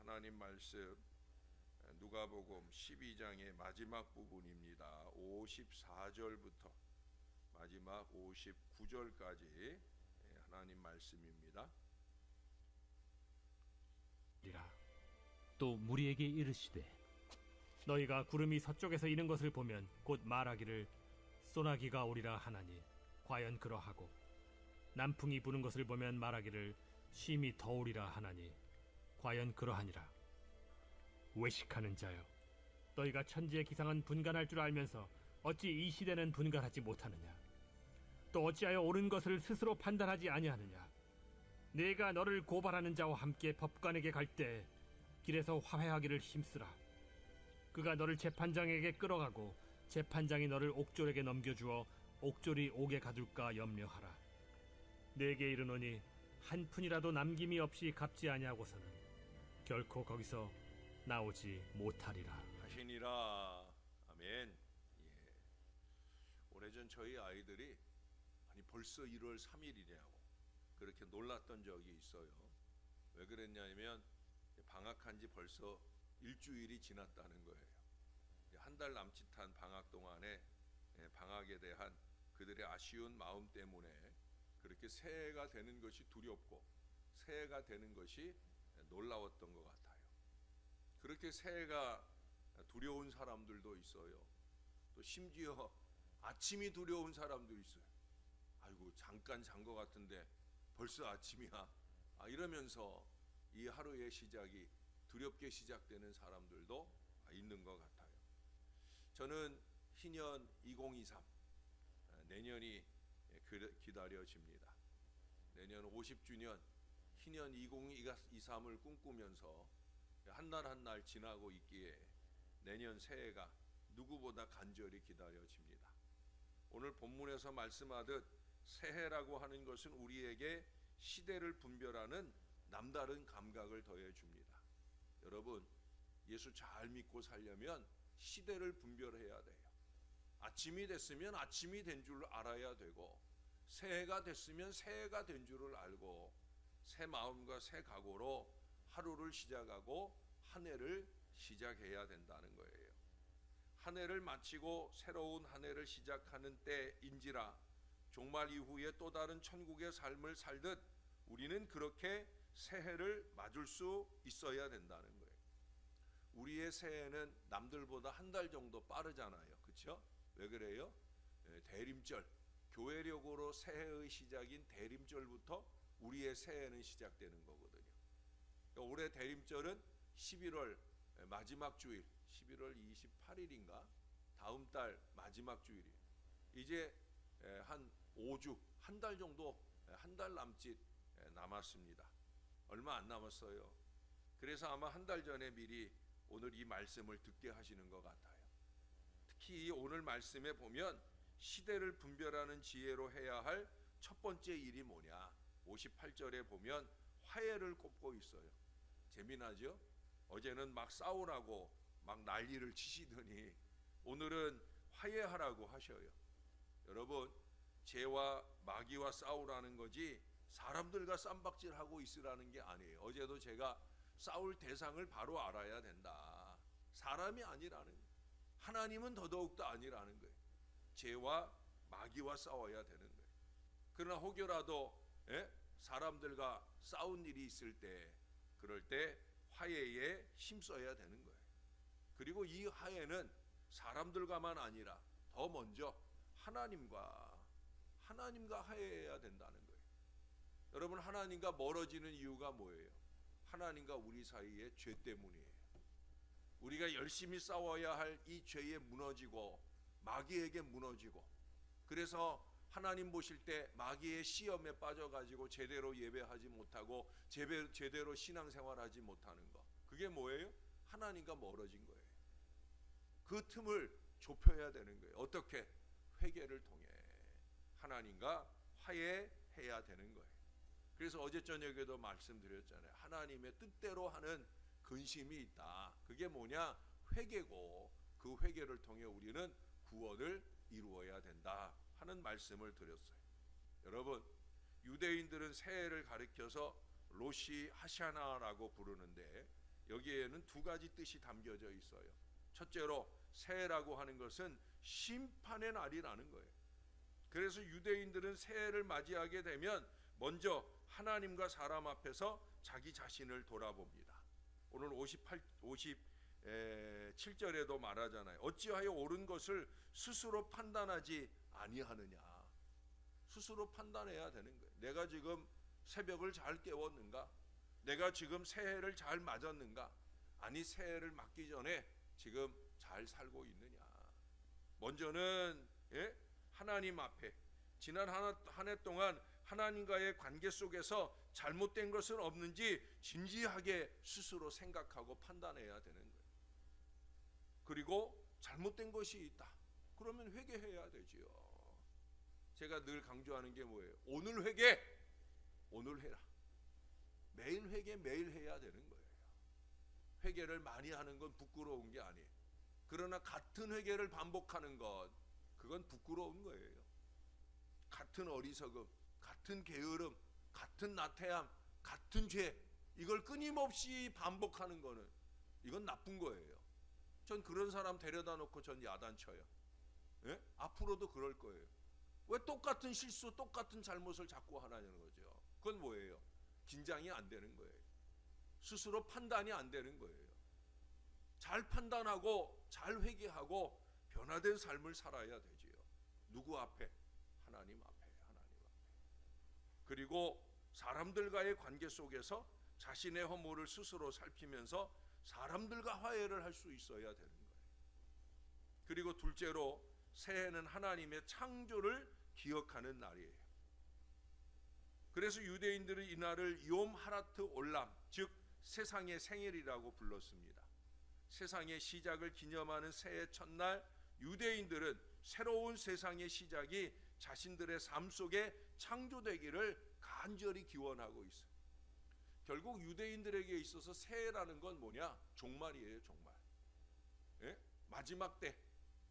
하나님 말씀 누가복음 12장의 마지막 부분입니다. 54절부터 마지막 59절까지 하나님 말씀입니다. 또 무리에게 이르시되 너희가 구름이 서쪽에서 이는 것을 보면 곧 말하기를 소나기가 오리라 하나니 과연 그러하고 남풍이 부는 것을 보면 말하기를 쉼이 더우리라 하나니 과연 그러하니라. 외식하는 자여, 너희가 천지의 기상은 분간할 줄 알면서 어찌 이 시대는 분간하지 못하느냐? 또 어찌하여 옳은 것을 스스로 판단하지 아니하느냐? 내가 너를 고발하는 자와 함께 법관에게 갈 때 길에서 화해하기를 힘쓰라. 그가 너를 재판장에게 끌어가고 재판장이 너를 옥졸에게 넘겨주어 옥졸이 옥에 가둘까 염려하라. 내게 이르노니 한 푼이라도 남김이 없이 갚지 아니하고서는 결코 거기서 나오지 못하리라 하시니라. 아멘. 오래전 저희 아이들이 아니 벌써 1월 3일이냐고 그렇게 놀랐던 적이 있어요. 왜 그랬냐면 방학한 지 벌써 일주일이 지났다는 거예요. 한 달 남짓한 방학 동안에 방학에 대한 그들의 아쉬운 마음 때문에 그렇게 새해가 되는 것이 두렵고 새해가 되는 것이 놀라웠던 것 같아요. 그렇게 새해가 두려운 사람들도 있어요. 또 심지어 아침이 두려운 사람도 있어요. 아이고 잠깐 잔 것 같은데 벌써 아침이야. 이러면서 이 하루의 시작이 두렵게 시작되는 사람들도 있는 것 같아요. 저는 희년 2023 내년이 기다려집니다. 내년 50주년 희년 2023을 꿈꾸면서 한 날 한 날 지나고 있기에 내년 새해가 누구보다 간절히 기다려집니다. 오늘 본문에서 말씀하듯 새해라고 하는 것은 우리에게 시대를 분별하는 남다른 감각을 더해 줍니다. 여러분, 예수 잘 믿고 살려면 시대를 분별해야 돼요. 아침이 됐으면 아침이 된 줄 알아야 되고 새해가 됐으면 새해가 된 줄을 알고 새 마음과 새 각오로 하루를 시작하고 한 해를 시작해야 된다는 거예요. 한 해를 마치고 새로운 한 해를 시작하는 때인지라 종말 이후에 또 다른 천국의 삶을 살듯 우리는 그렇게 새해를 맞을 수 있어야 된다는 거예요. 우리의 새해는 남들보다 한 달 정도 빠르잖아요. 그렇죠? 왜 그래요? 대림절, 교회력으로 새해의 시작인 대림절부터 우리의 새해는 시작되는 거거든요. 올해 대림절은 11월 마지막 주일, 11월 28일인가? 다음 달 마지막 주일이에요. 이제 한 5주, 한 달 정도, 한 달 남짓 남았습니다. 얼마 안 남았어요. 그래서 아마 한 달 전에 미리 오늘 이 말씀을 듣게 하시는 것 같아요. 특히 오늘 말씀에 보면 시대를 분별하는 지혜로 해야 할 첫 번째 일이 뭐냐? 58절에 보면 화해를 꼽고 있어요. 재미나죠? 어제는 막 싸우라고 막 난리를 치시더니 오늘은 화해하라고 하셔요. 여러분, 죄와 마귀와 싸우라는 거지 사람들과 쌈박질하고 있으라는 게 아니에요. 어제도 제가 싸울 대상을 바로 알아야 된다. 사람이 아니라는 거예요. 하나님은 더더욱도 아니라는 거예요. 죄와 마귀와 싸워야 되는 거예요. 그러나 혹여라도 사람들과 싸운 일이 있을 때 그럴 때 화해에 힘써야 되는 거예요. 그리고 이 화해는 사람들과만 아니라 더 먼저 하나님과 화해해야 된다는 거예요. 여러분, 하나님과 멀어지는 이유가 뭐예요? 하나님과 우리 사이의 죄 때문이에요. 우리가 열심히 싸워야 할 이 죄에 무너지고 마귀에게 무너지고 그래서 하나님 보실 때 마귀의 시험에 빠져가지고 제대로 예배하지 못하고 제대로 신앙생활하지 못하는 거. 그게 뭐예요? 하나님과 멀어진 거예요. 그 틈을 좁혀야 되는 거예요. 어떻게? 회개를 통해 하나님과 화해해야 되는 거예요. 그래서 어제 저녁에도 말씀드렸잖아요. 하나님의 뜻대로 하는 근심이 있다. 그게 뭐냐? 회개고 그 회개를 통해 우리는 구원을 이루어야 된다 하는 말씀을 드렸어요. 여러분, 유대인들은 새해를 가리켜서 로시 하샤나라고 부르는데 여기에는 두 가지 뜻이 담겨져 있어요. 첫째로 새해라고 하는 것은 심판의 날이라는 거예요. 그래서 유대인들은 새해를 맞이하게 되면 먼저 하나님과 사람 앞에서 자기 자신을 돌아봅니다. 오늘 57절에도 말하잖아요. 어찌하여 옳은 것을 스스로 판단하지 아니하느냐. 스스로 판단해야 되는 거예요. 내가 지금 새벽을 잘 깨웠는가? 내가 지금 새해를 잘 맞았는가? 아니 새해를 맞기 전에 지금 잘 살고 있느냐? 먼저는 하나님 앞에 지난 한 해 동안 하나님과의 관계 속에서 잘못된 것은 없는지 진지하게 스스로 생각하고 판단해야 되는 거예요. 그리고 잘못된 것이 있다. 그러면 회개해야 되지요. 제가 늘 강조하는 게 뭐예요? 오늘 회개, 오늘 해라. 매일 회개, 매일 해야 되는 거예요. 회개를 많이 하는 건 부끄러운 게 아니에요. 그러나 같은 회개를 반복하는 것, 그건 부끄러운 거예요. 같은 어리석음, 같은 게으름, 같은 나태함, 같은 죄, 이걸 끊임없이 반복하는 거는 이건 나쁜 거예요. 전 그런 사람 데려다 놓고 전 야단쳐요. 앞으로도 그럴 거예요. 왜 똑같은 실수, 똑같은 잘못을 자꾸 하냐는 거죠. 그건 뭐예요? 긴장이 안 되는 거예요. 스스로 판단이 안 되는 거예요. 잘 판단하고 잘 회개하고 변화된 삶을 살아야 되지요. 누구 앞에? 하나님 앞에. 그리고 사람들과의 관계 속에서 자신의 허물을 스스로 살피면서 사람들과 화해를 할 수 있어야 되는 거예요. 그리고 둘째로 새해는 하나님의 창조를 기억하는 날이에요. 그래서 유대인들은 이날을 욤 하라트 올람, 즉 세상의 생일이라고 불렀습니다. 세상의 시작을 기념하는 새해 첫날, 유대인들은 새로운 세상의 시작이 자신들의 삶 속에 창조되기를 간절히 기원하고 있어요. 결국 유대인들에게 있어서 새해라는 건 뭐냐? 종말이에요, 종말. 마지막 때,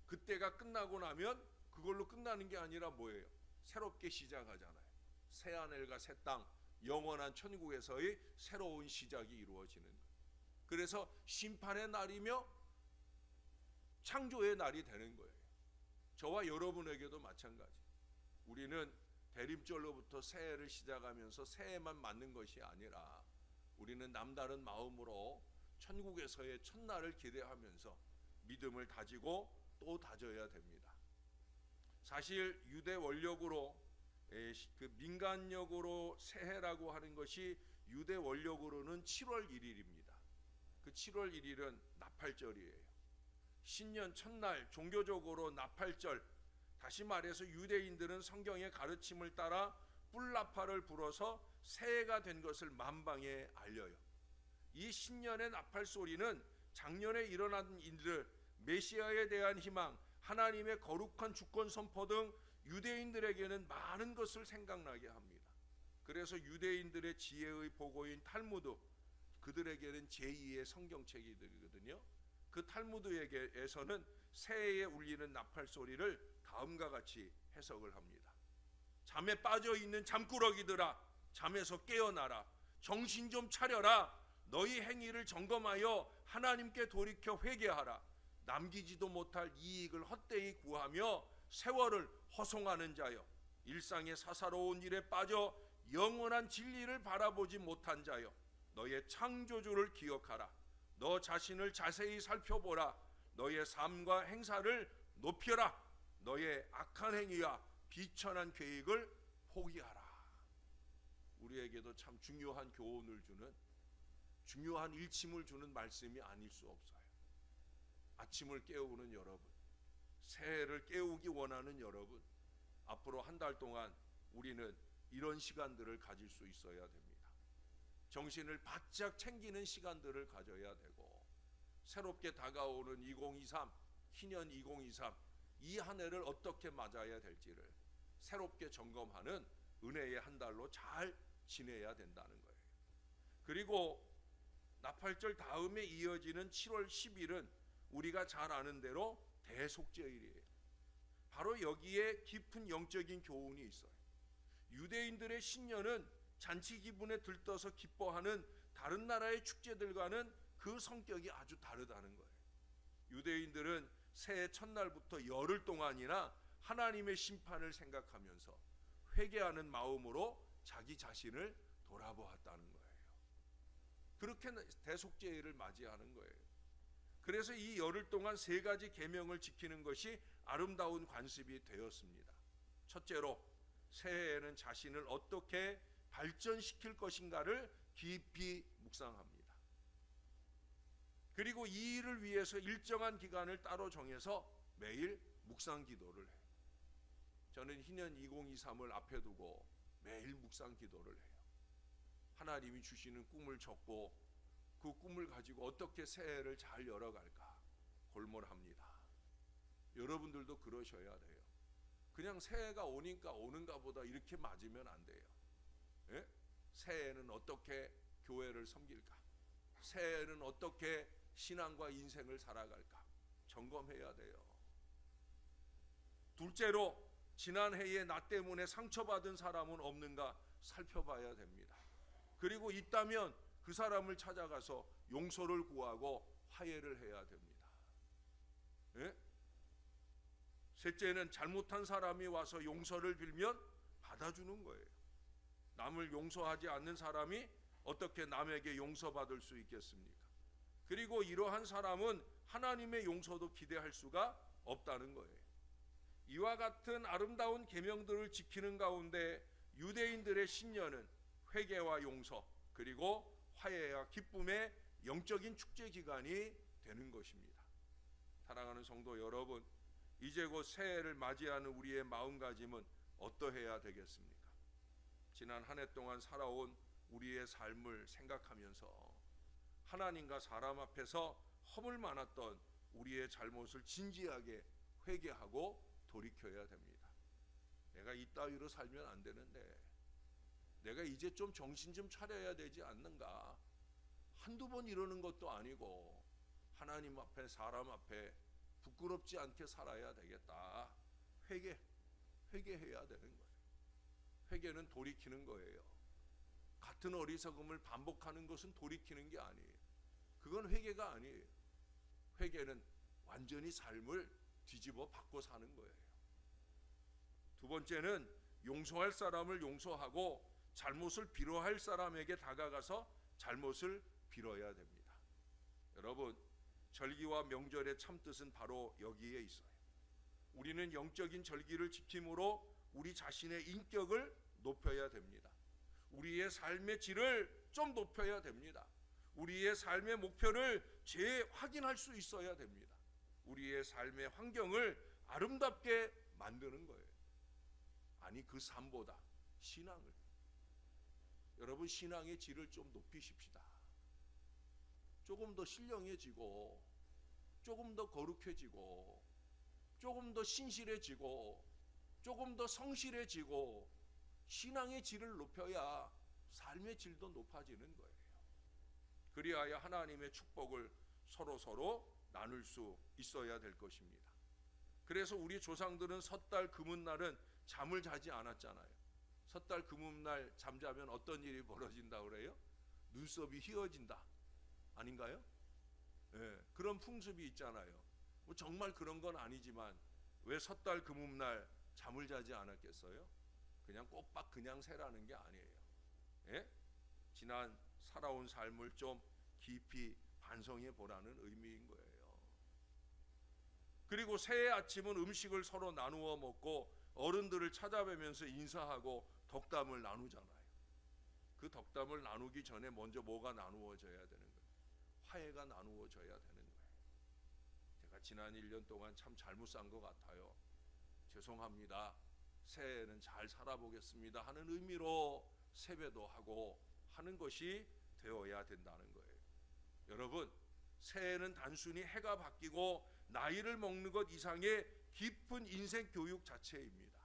그때가 끝나고 나면 그걸로 끝나는 게 아니라 뭐예요? 새롭게 시작하잖아요. 새 하늘과 새 땅, 영원한 천국에서의 새로운 시작이 이루어지는 거예요. 그래서 심판의 날이며 창조의 날이 되는 거예요. 저와 여러분에게도 마찬가지. 우리는 대림절로부터 새해를 시작하면서 새해만 맞는 것이 아니라 우리는 남다른 마음으로 천국에서의 첫날을 기대하면서 믿음을 다지고 또 다져야 됩니다. 사실 유대 원력으로 그 민간력으로 새해라고 하는 것이 유대 원력으로는 7월 1일입니다. 그 7월 1일은 나팔절이에요. 신년 첫날 종교적으로 나팔절, 다시 말해서 유대인들은 성경의 가르침을 따라 뿔나팔을 불어서 새해가 된 것을 만방에 알려요. 이 신년의 나팔 소리는 작년에 일어난 일들, 메시아에 대한 희망, 하나님의 거룩한 주권 선포 등 유대인들에게는 많은 것을 생각나게 합니다. 그래서 유대인들의 지혜의 보고인 탈무드, 그들에게는 제2의 성경책이거든요. 그 탈무드에게서는 새해에 울리는 나팔 소리를 다음과 같이 해석을 합니다. 잠에 빠져 있는 잠꾸러기들아, 잠에서 깨어나라. 정신 좀 차려라. 너희 행위를 점검하여 하나님께 돌이켜 회개하라. 남기지도 못할 이익을 헛되이 구하며 세월을 허송하는 자여, 일상의 사사로운 일에 빠져 영원한 진리를 바라보지 못한 자여, 너의 창조주를 기억하라. 너 자신을 자세히 살펴보라. 너의 삶과 행사를 높여라. 너의 악한 행위와 비천한 계획을 포기하라. 우리에게도 참 중요한 교훈을 주는, 중요한 일침을 주는 말씀이 아닐 수 없어요. 아침을 깨우는 여러분, 새해를 깨우기 원하는 여러분, 앞으로 한 달 동안 우리는 이런 시간들을 가질 수 있어야 됩니다. 정신을 바짝 챙기는 시간들을 가져야 되고, 새롭게 다가오는 2023, 희년 2023, 이 한 해를 어떻게 맞아야 될지를 새롭게 점검하는 은혜의 한 달로 잘 지내야 된다는 거예요. 그리고 나팔절 다음에 이어지는 7월 10일은 우리가 잘 아는 대로 대속죄일이에요. 바로 여기에 깊은 영적인 교훈이 있어요. 유대인들의 신년은 잔치 기분에 들떠서 기뻐하는 다른 나라의 축제들과는 그 성격이 아주 다르다는 거예요. 유대인들은 새해 첫날부터 열흘 동안이나 하나님의 심판을 생각하면서 회개하는 마음으로 자기 자신을 돌아보았다는 거예요. 그렇게 대속죄일을 맞이하는 거예요. 그래서 이 열흘 동안 세 가지 계명을 지키는 것이 아름다운 관습이 되었습니다. 첫째로 새해에는 자신을 어떻게 발전시킬 것인가를 깊이 묵상합니다. 그리고 이 일을 위해서 일정한 기간을 따로 정해서 매일 묵상 기도를 해요. 저는 희년 2023을 앞에 두고 매일 묵상 기도를 해요. 하나님이 주시는 꿈을 적고 그 꿈을 가지고 어떻게 새해를 잘 열어갈까 골몰합니다. 여러분들도 그러셔야 돼요. 그냥 새해가 오니까 오는가 보다 이렇게 맞으면 안 돼요. 예? 새해에는 어떻게 교회를 섬길까? 새해에는 어떻게 신앙과 인생을 살아갈까? 점검해야 돼요. 둘째로 지난 해에 나 때문에 상처받은 사람은 없는가 살펴봐야 됩니다. 그리고 있다면 그 사람을 찾아가서 용서를 구하고 화해를 해야 됩니다. 예? 셋째는 잘못한 사람이 와서 용서를 빌면 받아주는 거예요. 남을 용서하지 않는 사람이 어떻게 남에게 용서받을 수 있겠습니까? 그리고 이러한 사람은 하나님의 용서도 기대할 수가 없다는 거예요. 이와 같은 아름다운 계명들을 지키는 가운데 유대인들의 신년은 회개와 용서 그리고 화해와 기쁨의 영적인 축제 기간이 되는 것입니다. 사랑하는 성도 여러분, 이제 곧 새해를 맞이하는 우리의 마음가짐은 어떠해야 되겠습니까? 지난 한 해 동안 살아온 우리의 삶을 생각하면서 하나님과 사람 앞에서 허물 많았던 우리의 잘못을 진지하게 회개하고 돌이켜야 됩니다. 내가 이따위로 살면 안 되는데 내가 이제 좀 정신 좀 차려야 되지 않는가? 한두 번 이러는 것도 아니고 하나님 앞에 사람 앞에 부끄럽지 않게 살아야 되겠다. 회개해야 되는 거예요. 회개는 돌이키는 거예요. 같은 어리석음을 반복하는 것은 돌이키는 게 아니에요. 그건 회개가 아니에요. 회개는 완전히 삶을 뒤집어 바꿔 사는 거예요. 두 번째는 용서할 사람을 용서하고 잘못을 빌어할 사람에게 다가가서 잘못을 빌어야 됩니다. 여러분, 절기와 명절의 참뜻은 바로 여기에 있어요. 우리는 영적인 절기를 지킴으로 우리 자신의 인격을 높여야 됩니다. 우리의 삶의 질을 좀 높여야 됩니다. 우리의 삶의 목표를 재확인할 수 있어야 됩니다. 우리의 삶의 환경을 아름답게 만드는 거예요. 아니, 그 삶보다 신앙을, 여러분 신앙의 질을 좀 높이십시다. 조금 더 신령해지고 조금 더 거룩해지고 조금 더 신실해지고 조금 더 성실해지고 신앙의 질을 높여야 삶의 질도 높아지는 거예요. 그리하여 하나님의 축복을 서로 나눌 수 있어야 될 것입니다. 그래서 우리 조상들은 섣달 금은날은 잠을 자지 않았잖아요. 섣달 금음날 잠자면 어떤 일이 벌어진다 그래요? 눈썹이 휘어진다. 아닌가요? 네, 그런 풍습이 있잖아요. 뭐 정말 그런 건 아니지만 왜 섣달 금음날 잠을 자지 않았겠어요? 그냥 꼬박 그냥 새라는 게 아니에요. 예? 지난 살아온 삶을 좀 깊이 반성해 보라는 의미인 거예요. 그리고 새해 아침은 음식을 서로 나누어 먹고 어른들을 찾아뵈면서 인사하고 덕담을 나누잖아요. 그 덕담을 나누기 전에 먼저 뭐가 나누어져야 되는 거예요? 화해가 나누어져야 되는 거예요. 제가 지난 1년 동안 참 잘못 산 것 같아요. 죄송합니다. 새해에는 잘 살아보겠습니다 하는 의미로 세배도 하고 하는 것이 되어야 된다는 거예요. 여러분, 새해는 단순히 해가 바뀌고 나이를 먹는 것 이상의 깊은 인생 교육 자체입니다.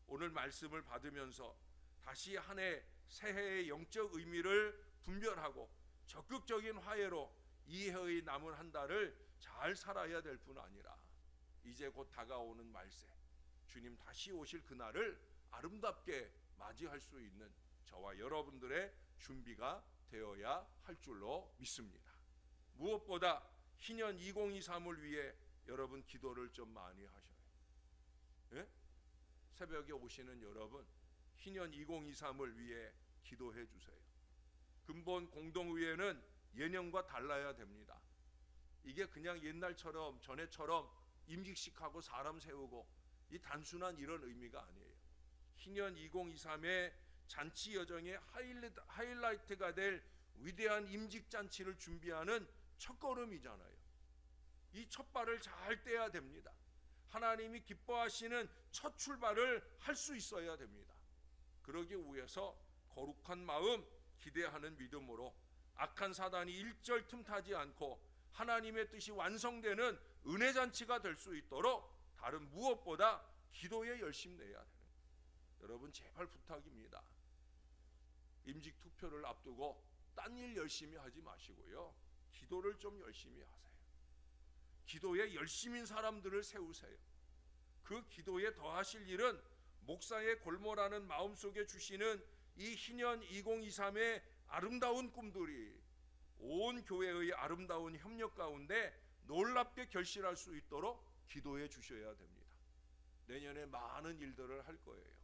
오늘 말씀을 받으면서 다시 한 해 새해의 영적 의미를 분별하고 적극적인 화해로 이 해의 남은 한 달을 잘 살아야 될 뿐 아니라 이제 곧 다가오는 말세, 주님 다시 오실 그날을 아름답게 맞이할 수 있는 저와 여러분들의 준비가 되어야 할 줄로 믿습니다. 무엇보다 희년 2023을 위해 여러분 기도를 좀 많이 하셔요. 예? 새벽에 오시는 여러분 희년 2023을 위해 기도해 주세요. 근본 공동의회는 예년과 달라야 됩니다. 이게 그냥 옛날처럼 전에처럼 임직식하고 사람 세우고 이 단순한 이런 의미가 아니에요. 희년 2023의 잔치 여정의 하이라이트가 될 위대한 임직잔치를 준비하는 첫걸음이잖아요. 이 첫발을 잘 떼야 됩니다. 하나님이 기뻐하시는 첫 출발을 할 수 있어야 됩니다. 그러기 위해서 거룩한 마음, 기대하는 믿음으로 악한 사단이 일절 틈타지 않고 하나님의 뜻이 완성되는 은혜잔치가 될 수 있도록 다른 무엇보다 기도에 열심 내야 되는 거예요. 여러분 제발 부탁입니다. 임직 투표를 앞두고 딴 일 열심히 하지 마시고요. 기도를 좀 열심히 하세요. 기도에 열심인 사람들을 세우세요. 그 기도에 더하실 일은 목사의 골모라는 마음속에 주시는 이 희년 2023의 아름다운 꿈들이 온 교회의 아름다운 협력 가운데 놀랍게 결실할 수 있도록 기도해 주셔야 됩니다. 내년에 많은 일들을 할 거예요.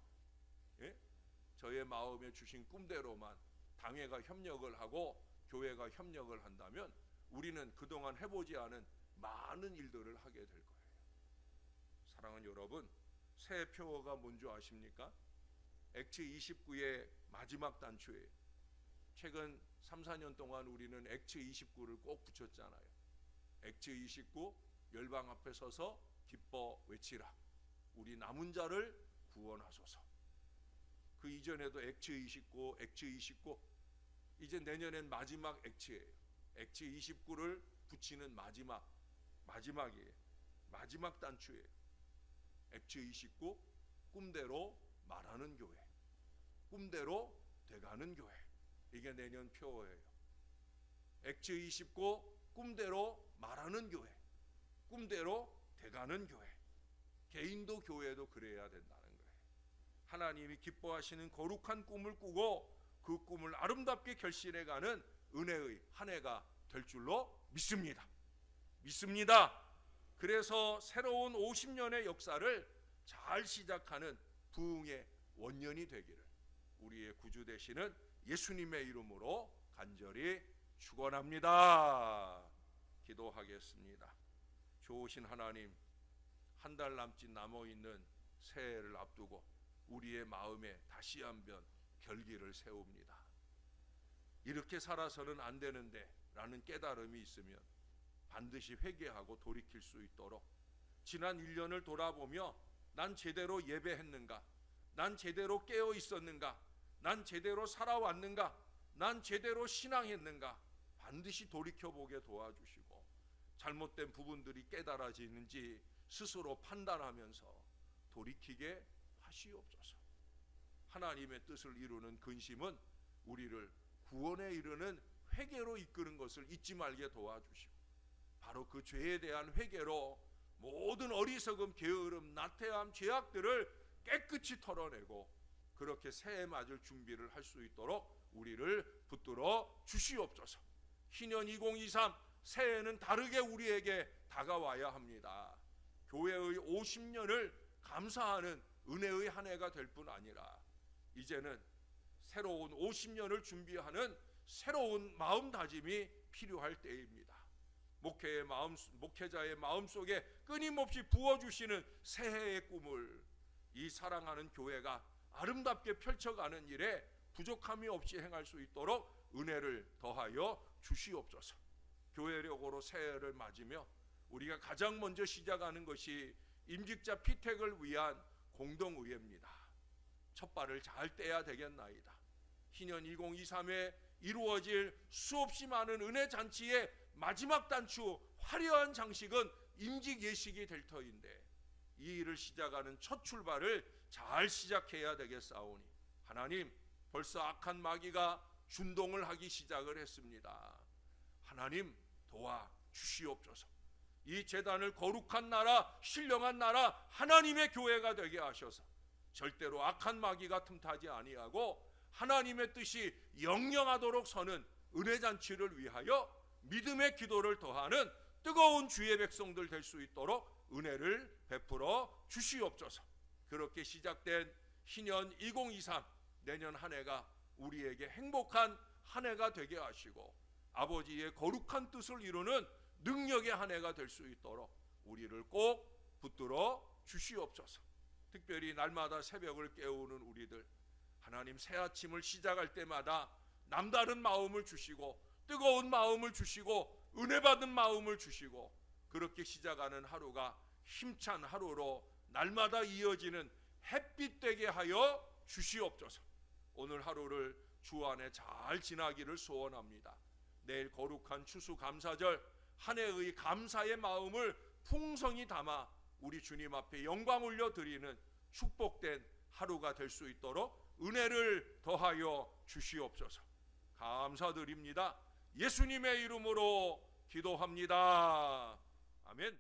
예? 저의 마음에 주신 꿈대로만 당회가 협력을 하고 교회가 협력을 한다면 우리는 그동안 해보지 않은 많은 일들을 하게 될 거예요. 사랑하는 여러분, 새해 표어가 뭔지 아십니까? 액트 29의 마지막 단추예요. 최근 3, 4년 동안 우리는 액트 29를 꼭 붙였잖아요. 액트 29, 열방 앞에 서서 기뻐 외치라. 우리 남은 자를 구원하소서. 그 이전에도 액트 29, 액트 29. 이제 내년엔 마지막 액트예요. 액트 29를 붙이는 마지막이에요. 마지막 단추예요. 액트 29, 꿈대로 말하는 교회, 꿈대로 돼가는 교회. 이게 내년 표어예요. 액트 29, 꿈대로 말하는 교회, 꿈대로 돼가는 교회. 개인도 교회도 그래야 된다는 거예요. 하나님이 기뻐하시는 거룩한 꿈을 꾸고 그 꿈을 아름답게 결실해가는 은혜의 한 해가 될 줄로 믿습니다. 그래서 새로운 50년의 역사를 잘 시작하는 부흥의 원년이 되기를 우리의 구주 되시는 예수님의 이름으로 간절히 축원합니다. 기도하겠습니다. 좋으신 하나님, 한 달 남짓 남아있는 새해를 앞두고 우리의 마음에 다시 한번 결기를 세웁니다. 이렇게 살아서는 안 되는데 라는 깨달음이 있으면 반드시 회개하고 돌이킬 수 있도록 지난 1년을 돌아보며 난 제대로 예배했는가? 난 제대로 깨어 있었는가? 난 제대로 살아왔는가? 난 제대로 신앙했는가? 반드시 돌이켜보게 도와주시고 잘못된 부분들이 깨달아지는지 스스로 판단하면서 돌이키게 하시옵소서. 하나님의 뜻을 이루는 근심은 우리를 구원에 이르는 회개로 이끄는 것을 잊지 말게 도와주시고 바로 그 죄에 대한 회개로 모든 어리석음, 게으름, 나태함, 죄악들을 깨끗이 털어내고 그렇게 새해 맞을 준비를 할 수 있도록 우리를 붙들어 주시옵소서. 희년 2023 새해는 다르게 우리에게 다가와야 합니다. 교회의 50년을 감사하는 은혜의 한 해가 될 뿐 아니라 이제는 새로운 50년을 준비하는 새로운 마음다짐이 필요할 때입니다. 목회자의 마음속에 끊임없이 부어주시는 새해의 꿈을 이 사랑하는 교회가 아름답게 펼쳐가는 일에 부족함이 없이 행할 수 있도록 은혜를 더하여 주시옵소서. 교회력으로 새해를 맞으며 우리가 가장 먼저 시작하는 것이 임직자 피택을 위한 공동의회입니다. 첫 발을 잘 떼야 되겠나이다. 희년 2023에 이루어질 수없이 많은 은혜 잔치의 마지막 단추 화려한 장식은 임직 예식이 될 터인데 이 일을 시작하는 첫 출발을 잘 시작해야 되겠사오니 하나님, 벌써 악한 마귀가 준동을 하기 시작을 했습니다. 하나님 도와 주시옵소서. 이 제단을 거룩한 나라, 신령한 나라, 하나님의 교회가 되게 하셔서 절대로 악한 마귀가 틈타지 아니하고 하나님의 뜻이 영영하도록 서는 은혜 잔치를 위하여 믿음의 기도를 더하는 뜨거운 주의 백성들 될 수 있도록 은혜를 베풀어 주시옵소서. 그렇게 시작된 신년 2023 내년 한 해가 우리에게 행복한 한 해가 되게 하시고 아버지의 거룩한 뜻을 이루는 능력의 한 해가 될 수 있도록 우리를 꼭 붙들어 주시옵소서. 특별히 날마다 새벽을 깨우는 우리들, 하나님 새 아침을 시작할 때마다 남다른 마음을 주시고 뜨거운 마음을 주시고 은혜 받은 마음을 주시고 그렇게 시작하는 하루가 힘찬 하루로 날마다 이어지는 햇빛 되게 하여 주시옵소서. 오늘 하루를 주 안에 잘 지나기를 소원합니다. 내일 거룩한 추수감사절 한 해의 감사의 마음을 풍성히 담아 우리 주님 앞에 영광 올려 드리는 축복된 하루가 될 수 있도록 은혜를 더하여 주시옵소서. 감사드립니다. 예수님의 이름으로 기도합니다. 아멘.